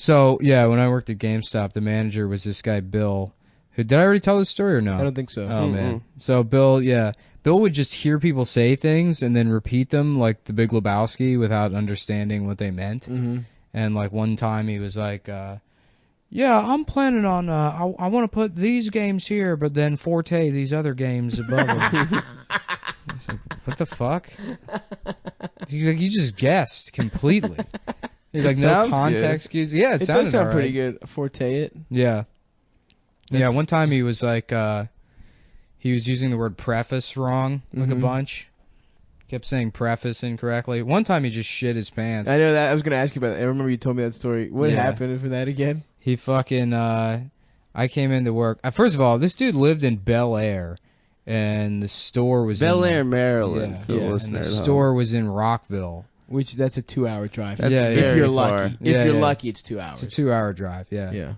So yeah, when I worked at GameStop, the manager was this guy Bill. Who did I already tell this story or no? I don't think so. Oh man. So Bill would just hear people say things and then repeat them like the Big Lebowski without understanding what they meant. And like one time he was like, "Yeah, I'm planning on I want to put these games here, but then Forte these other games above them." He's like, "What the fuck?" He's like, "You just guessed completely." He's like, "No context cues." Yeah, it does sound pretty good. Forte it. Yeah. Yeah, one time he was like, he was using the word preface wrong, like a bunch. Kept saying preface incorrectly. One time he just shit his pants. I know that. I was going to ask you about that. I remember you told me that story. What happened for that again? He fucking, I came into work. First of all, this dude lived in Bel Air, and the store was Bel in Air, Maryland. Yeah, For the and listener the at home. store was in Rockville. Which, that's a 2-hour drive. That's if you're far. lucky. If you're lucky, it's 2 hours. It's a 2-hour drive, yeah. Yeah.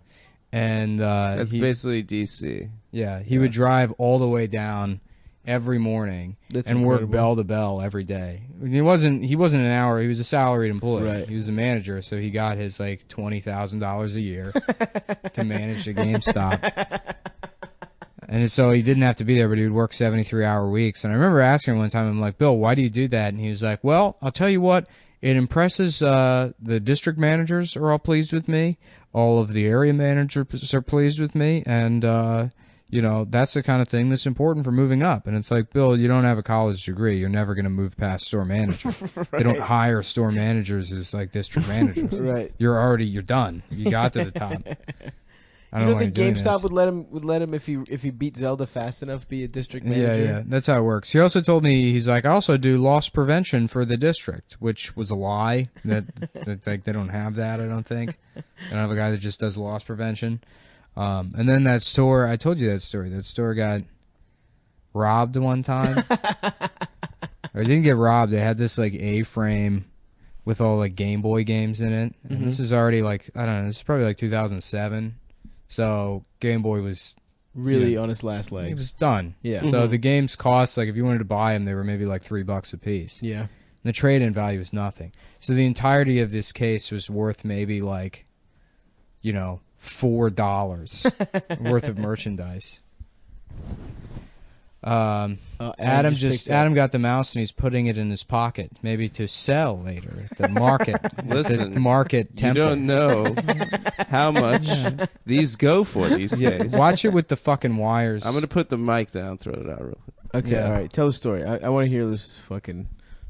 And that's basically DC. Yeah, he would drive all the way down every morning and work bell to bell every day. He wasn't an hour. He was a salaried employee. Right. He was a manager, so he got his like $20,000 a year to manage the GameStop. And so he didn't have to be there, but he would work 73-hour weeks. And I remember asking him one time, I'm like, "Bill, why do you do that?" And he was like, "Well, I'll tell you what. It impresses the district managers are all pleased with me. All of the area managers are pleased with me, and that's the kind of thing that's important for moving up." And it's like, "Bill, you don't have a college degree. You're never going to move past store manager. Right. They don't hire store managers as like district managers. Right. You're done. You got to the top." I don't think GameStop would let him if he beat Zelda fast enough be a district manager? Yeah, that's how it works. He also told me, he's like, "I also do loss prevention for the district," which was a lie. That like they don't have that. I don't think they don't have a guy that just does loss prevention. And then that store, I told you that story. That store got robbed one time. Or it didn't get robbed. They had this like A-frame with all like Game Boy games in it. And this is already like, I don't know. This is probably like 2007. So Game Boy was really on its last legs. It was done. Yeah. So the games cost, like if you wanted to buy them, they were maybe like $3 a piece. Yeah. And the trade-in value was nothing. So the entirety of this case was worth maybe like, $4 worth of merchandise. Adam got the mouse and he's putting it in his pocket, maybe to sell later at the market. Listen, the market temple. You don't know how much these go for these days. Watch it with the fucking wires. I'm gonna put the mic down, throw it out real quick. Okay, all right. Tell the story. I want to hear this fucking.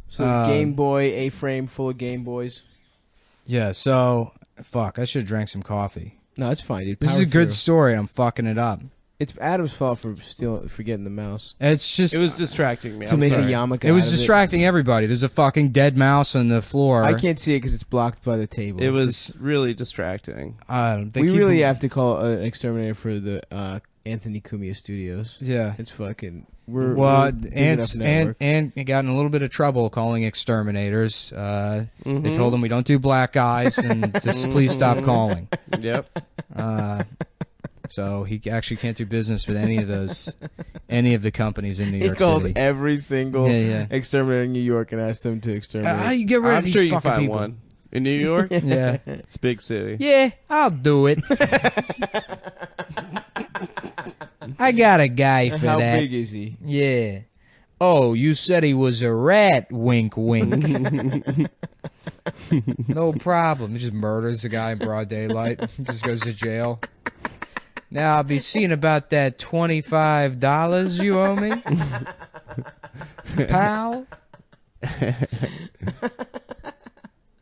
So Game Boy A-frame full of Game Boys. Yeah. So fuck, I should have drank some coffee. No, it's fine, dude. This is a good story. I'm fucking it up. It's Adam's fault for getting the mouse. It's just it was distracting me. To make a yarmulke. It was distracting everybody. There's a fucking dead mouse on the floor. I can't see it because it's blocked by the table. It was really distracting. We really have to call an exterminator for the Anthony Cumia Studios. Yeah, it's fucking. And got in a little bit of trouble calling exterminators. They told him we don't do black guys and just please stop calling. Yep. So he actually can't do business with any of the companies in New York City. He called City. every single exterminator in New York and asked them to exterminate. How you get rid of these fucking people? I'm sure you can find one. In New York? Yeah. It's a big city. Yeah, I'll do it. I got a guy for How that. How big is he? Yeah. Oh, you said he was a rat, wink, wink. No problem. He just murders the guy in broad daylight. Just goes to jail. Now I'll be seeing about that $25 you owe me, pal.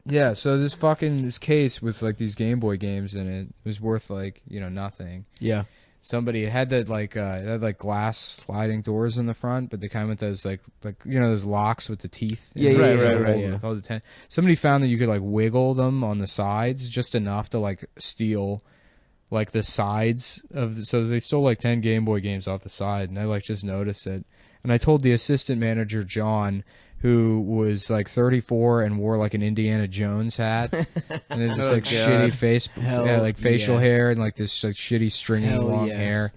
Yeah, so this case with like these Game Boy games in it was worth like nothing. Yeah. Somebody had that it had glass sliding doors in the front, but they kind of with those like those locks with the teeth. Yeah, right. Yeah. With all the somebody found that you could like wiggle them on the sides just enough to like steal like the sides of so they stole like 10 Game Boy games off the side, and I like just noticed it. And I told the assistant manager John, who was like 34 and wore like an Indiana Jones hat and then this shitty face, facial hair and like this like shitty stringy long hair.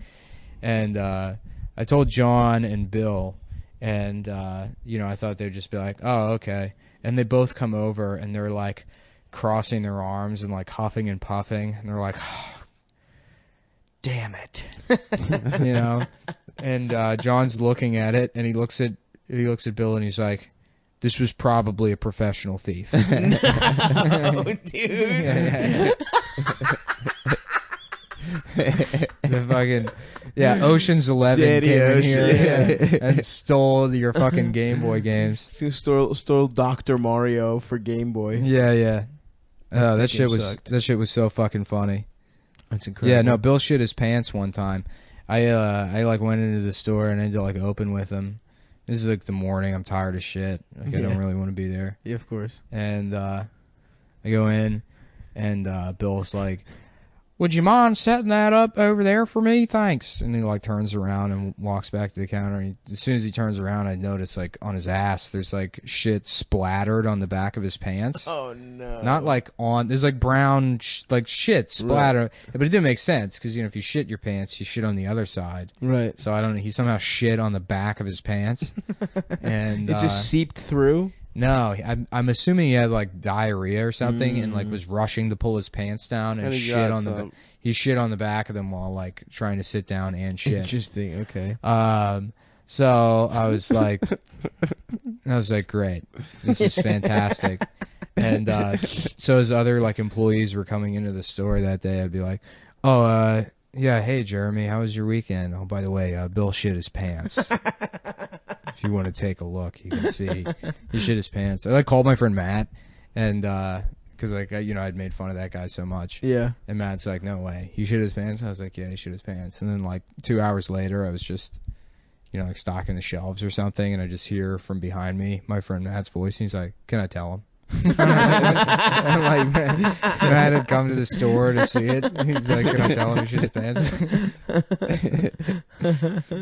And I told John and Bill, and I thought they'd just be like, "Oh, okay." And they both come over and they're like, crossing their arms and like huffing and puffing, and they're like, oh, damn it. You know? And John's looking at it, and he looks at Bill, and he's like, this was probably a professional thief. No, dude. The fucking Ocean's 11 Daddy came in Ocean. here and stole your fucking Game Boy games. Stole Dr. Mario for Game Boy. Yeah. Oh, that shit sucked. was so fucking funny. That's incredible. Yeah, no, Bill shit his pants one time. I like went into the store and I had to like open with him. This is like the morning. I'm tired of shit. Like I don't really want to be there. Yeah, of course. And I go in, and Bill's like, would you mind setting that up over there for me? Thanks. And he like turns around and walks back to the counter. And as soon as he turns around, I notice like on his ass, there's like shit splattered on the back of his pants. Oh no! Not like on. There's like brown like shit splattered. Right. But it didn't make sense because if you shit your pants, you shit on the other side. Right. So I don't know. He somehow shit on the back of his pants, and it just seeped through. No, I'm assuming he had like diarrhea or something, and like was rushing to pull his pants down and shit on he shit on the back of them while like trying to sit down and shit. Interesting. Okay. So I was like, great, this is fantastic. And so as other like employees were coming into the store that day, I'd be like, oh, yeah, hey Jeremy, how was your weekend? Oh, by the way, Bill shit his pants. If you want to take a look, you can see he shit his pants. I like called my friend Matt, and because like I'd made fun of that guy so much. Yeah. And Matt's like, no way, he shit his pants. I was like, yeah, he shit his pants. And then like 2 hours later, I was just like stocking the shelves or something, and I just hear from behind me my friend Matt's voice. And he's like, can I tell him? I'm like, Matt had come to the store to see it. He's like, can I tell him he shit his pants?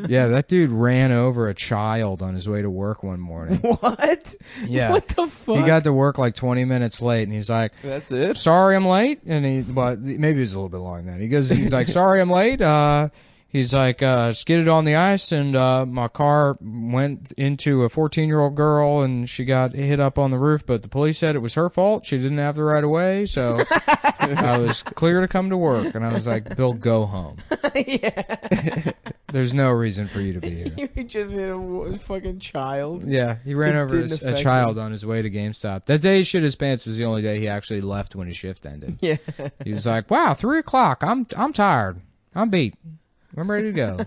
Yeah, that dude ran over a child on his way to work one morning. What? Yeah. What the fuck? He got to work like 20 minutes late, and he's like, That's it? sorry I'm late. And maybe it was a little bit longer than that. He's like, sorry I'm late. He's like, skidded on the ice, and my car went into a 14-year-old girl, and she got hit up on the roof, but the police said it was her fault. She didn't have the right of way, so I was clear to come to work. And I was like, Bill, go home. Yeah. There's no reason for you to be here. You just hit a fucking child. Yeah, he ran over a child on his way to GameStop. That day he shit his pants was the only day he actually left when his shift ended. Yeah. He was like, wow, 3 o'clock. I'm tired. I'm beat. I'm ready to go.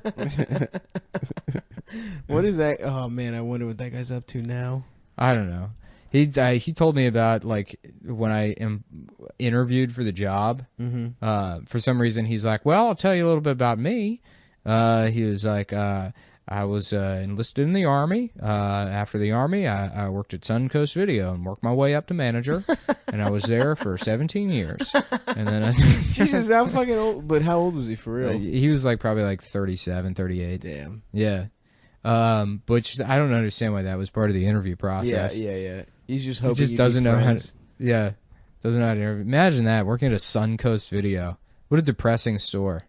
What is that? Oh man, I wonder what that guy's up to now. I don't know. He told me about like when I interviewed for the job. Mm-hmm. For some reason, he's like, "Well, I'll tell you a little bit about me." He was like, I was enlisted in the Army. After the Army, I worked at Suncoast Video and worked my way up to manager. And I was there for 17 years. And then Jesus, how fucking old? But how old was he for real? He was like probably like 37, 38. Damn. Yeah. But I don't understand why that was part of the interview process. Yeah. He's just hoping He just doesn't know how to, doesn't know how to interview. Imagine that, working at a Suncoast Video. What a depressing store.